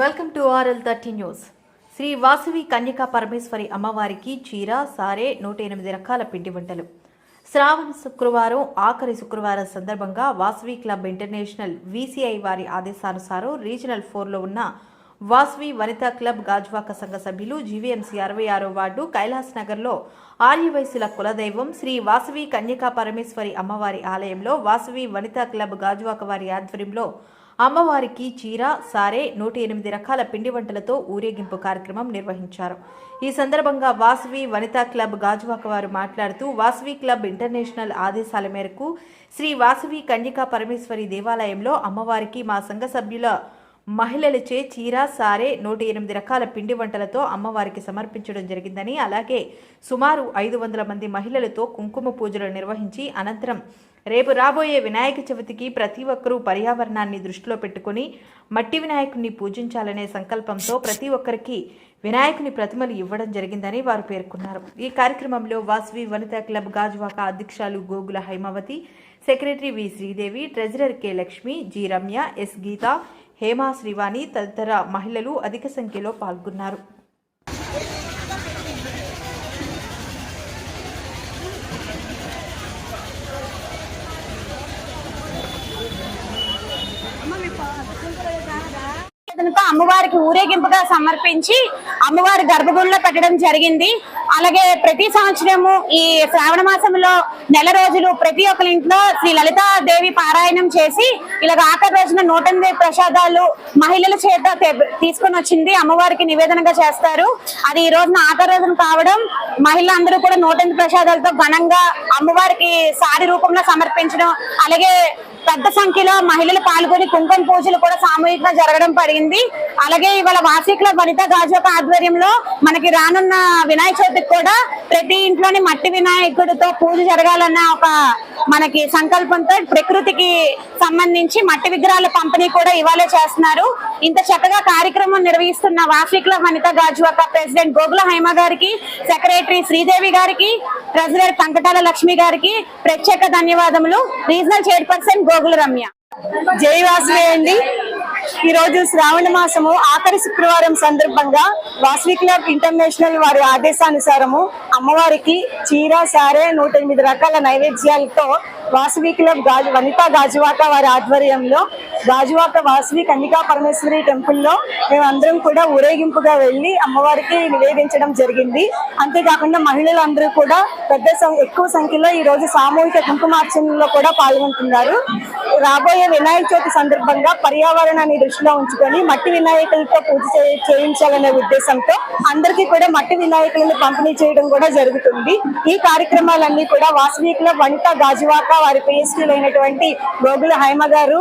Welcome to RL30 news. Shri Vasavi Kanyaka Parameshwari అమ్మవారికి చీర, సారే, 108 రకాల పిండి వంటలు. శ్రావణ శుక్రవారం ఆఖరి శుక్రవారం సందర్భంగా వాసవి క్లబ్ ఇంటర్నేషనల్ VCI వారి ఆదేశానుసారం రీజనల్ 4లో ఉన్న వాసవి వనితా క్లబ్ గాజువాక సంఘ సభ్యులు GVMC 66వ వార్డు కైలాస్ నగర్లో ఆర్యవైశ్యుల కులదైవం శ్రీ వాసవి కన్యకా పరమేశ్వరి అమ్మవారి ఆలయంలో వాసవి వనితా క్లబ్ గాజువాక వారి ఆధ్వర్యంలో అమ్మవారికి చీర, సారే, 108 రకాల పిండి వంటలతో ఊరేగింపు కార్యక్రమం నిర్వహించారు. ఈ సందర్భంగా వాసవి వనితా క్లబ్ గాజువాక వారు మాట్లాడుతూ వాసవి క్లబ్ ఇంటర్నేషనల్ ఆదేశాల మేరకు శ్రీ వాసవి కన్యకా పరమేశ్వరి దేవాలయంలో అమ్మవారికి మా సంఘ సభ్యుల మహిళలచే చీర, సారే, 108 రకాల పిండి వంటలతో అమ్మవారికి సమర్పించడం జరిగిందని, అలాగే సుమారు 500 మంది మహిళలతో కుంకుమ పూజలు నిర్వహించి అనంతరం రేపు రాబోయే వినాయక చవితికి ప్రతి ఒక్కరూ పర్యావరణాన్ని దృష్టిలో పెట్టుకుని మట్టి వినాయకుడిని పూజించాలనే సంకల్పంతో ప్రతి ఒక్కరికి వినాయకుని ప్రతిమలు ఇవ్వడం జరిగిందని వారు పేర్కొన్నారు. ఈ కార్యక్రమంలో వాసవి వనితా క్లబ్ గాజువాక అధ్యక్షులు Gogula Haimavathi, secretary V Sridevi, treasurer K Lakshmi, G Ramya, S Geetha, Hema Srivani తదితర మహిళలు అధిక సంఖ్యలో పాల్గొన్నారు. అమ్మవారికి ఊరేగింపుగా సమర్పించి అమ్మవారి గర్భగుడిలో పెట్టడం జరిగింది. అలాగే ప్రతి సంవత్సరము ఈ శ్రావణ మాసంలో నెల రోజులు ప్రతి ఒక్కరి ఇంట్లో శ్రీ లలితాదేవి పారాయణం చేసి ఇలాగ ఆఖరి రోజున 108 ప్రసాదాలు మహిళల చేత తీసుకొని వచ్చింది అమ్మవారికి నివేదనగా చేస్తారు. అది ఈ రోజున ఆఖరి రోజున కావడం మహిళలందరూ కూడా 108 ప్రసాదాలతో ఘనంగా అమ్మవారికి సారి రూపంలో సమర్పించడం, అలాగే పెద్ద సంఖ్యలో మహిళలు పాల్గొని కుంకుమ పూజలు కూడా సామూహికంగా జరగడం పడింది. అలాగే ఇవాళ వాసవి క్లబ్ వనితా గాజువాక ఆధ్వర్యంలో మనకి రానున్న వినాయక చవితికి కూడా ప్రతి ఇంట్లోని మట్టి వినాయకుడితో పూజ జరగాలన్న ఒక మనకి సంకల్పంతో ప్రకృతికి సంబంధించి మట్టి విగ్రహాల పంపిణీ కూడా ఇవాళే చేస్తున్నారు. ఇంత చక్కగా కార్యక్రమం నిర్వహిస్తున్న వాసవి క్లబ్ వనితా గాజువాక ప్రెసిడెంట్ గోగుల హైమ గారికి, సెక్రటరీ శ్రీదేవి గారికి, ట్రెజరర్ కంకటాల లక్ష్మి గారికి ప్రత్యేక ధన్యవాదములు. Regional chairperson Gogula Ramya. జై వాసవి అండి. ఈ రోజు శ్రావణ మాసము ఆఖరి శుక్రవారం సందర్భంగా వాసవి క్లబ్ ఇంటర్నేషనల్ వారి ఆదేశానుసారము అమ్మవారికి చీర, సారే, 108 రకాల నైవేద్యాలతో వాసవి క్లబ్ వనితా గాజువాక వారి ఆధ్వర్యంలో గాజువాక వాసవి కన్యకా పరమేశ్వరి టెంపుల్లో మేమందరం కూడా ఊరేగింపుగా వెళ్లి అమ్మవారికి నివేదించడం జరిగింది. అంతేకాకుండా మహిళలందరూ కూడా ఎక్కువ సంఖ్యలో ఈ రోజు సామూహిక కుంకుమార్చనలో కూడా పాల్గొంటున్నారు. రాబోయే వినాయక చవితి సందర్భంగా పర్యావరణాన్ని దృష్టిలో ఉంచుకొని మట్టి వినాయకులతో పూజ చేయించాలనే ఉద్దేశంతో అందరికీ కూడా మట్టి వినాయకులను పంపిణీ చేయడం కూడా జరుగుతుంది. ఈ కార్యక్రమాలన్నీ కూడా వాసవి క్లబ్ వనితా గాజువాక వారి PSTలు అయినటువంటి గోగుల హైమ గారు,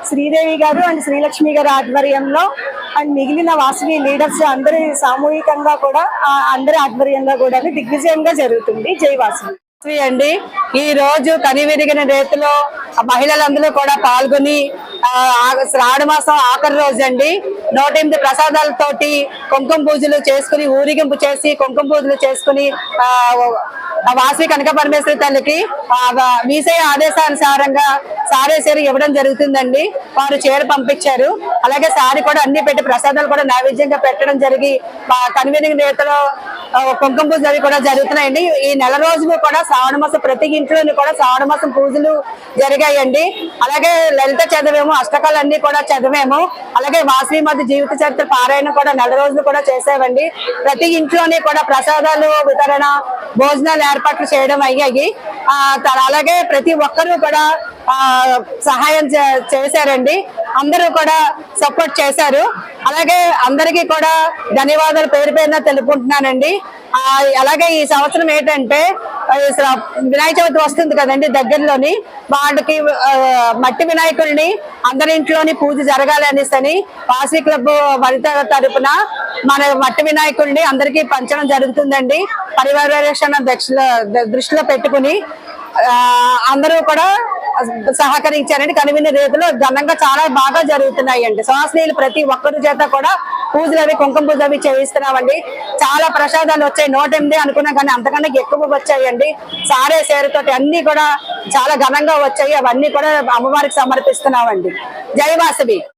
శ్రీదేవి గారు అండ్ శ్రీలక్ష్మి గారి ఆధ్వర్యంలో అండ్ మిగిలిన వాసవి లీడర్స్ అందరి సామూహికంగా కూడా అందరి ఆధ్వర్యంలో కూడా దిగ్విజయంగా జరుగుతుంది. జై వాసవి అండి. ఈ రోజు కనివిరిగిన రీతిలో మహిళలందరూ కూడా పాల్గొని శ్రావణ మాసం ఆఖరి రోజు అండి 108 ప్రసాదాలతోటి కుంకుమ పూజలు చేసుకుని ఊరేగింపు చేసి కుంకుమ పూజలు చేసుకుని వాసవి కనక పరమేశ్వరి తల్లికి VCI ఆదేశానుసారంగా సారే చీర ఇవ్వడం జరుగుతుందండి. వారు చీర పంపించారు. అలాగే సారి కూడా అన్ని పెట్టి ప్రసాదాలు కూడా నైవేద్యంగా పెట్టడం జరిగి కనివిరిగిన రీతిలో కుంకుమ పూజలు అవి కూడా జరుగుతున్నాయండి. ఈ నెల రోజులు కూడా శ్రావణ మాసం ప్రతి ఇంట్లోని కూడా శ్రావణ మాసం పూజలు జరిగాయండి. అలాగే లలిత చదివేమో, అష్టకాలన్నీ కూడా చదివేమో, అలాగే వాసవి మధ్య జీవిత చరిత్ర పారాయణ కూడా నెల రోజులు కూడా చేసామండి. ప్రతి ఇంట్లోని కూడా ప్రసాదాలు వితరణ, భోజనాలు ఏర్పాట్లు చేయడం అయ్యాయి. అలాగే ప్రతి ఒక్కరూ కూడా సహాయం చేశారండి. అందరూ కూడా సపోర్ట్ చేశారు. అలాగే అందరికీ కూడా ధన్యవాదాలు పేరు పేరున తెలుపుకుంటున్నానండి. అలాగే ఈ సంవత్సరం ఏంటంటే వినాయక చవితి వస్తుంది కదండి దగ్గరలోని, వాళ్ళకి మట్టి వినాయకుడిని అందరి ఇంట్లోని పూజ జరగాలి అనేసి వాసవి క్లబ్ వనిత తరపున మన మట్టి వినాయకుడిని అందరికీ పంచడం జరుగుతుందండి. పరివారరక్షణ దృష్టిలో పెట్టుకుని అందరూ కూడా సహకరించారండి. కనివిన రీతిలో ఘనంగా చాలా బాగా జరుగుతున్నాయండి. శ్వాసనీయులు ప్రతి ఒక్కరి చేత కూడా పూజలు అవి కుంకుమ పూజ అవి చేయిస్తున్నామండి. చాలా ప్రసాదాలు వచ్చాయి. 108 అనుకున్నాం కానీ అంతకన్నా ఎక్కువ వచ్చాయండి. సారే సేరుతోటి అన్ని కూడా చాలా ఘనంగా వచ్చాయి. అవన్నీ కూడా అమ్మవారికి సమర్పిస్తున్నామండి. జై వాసవి.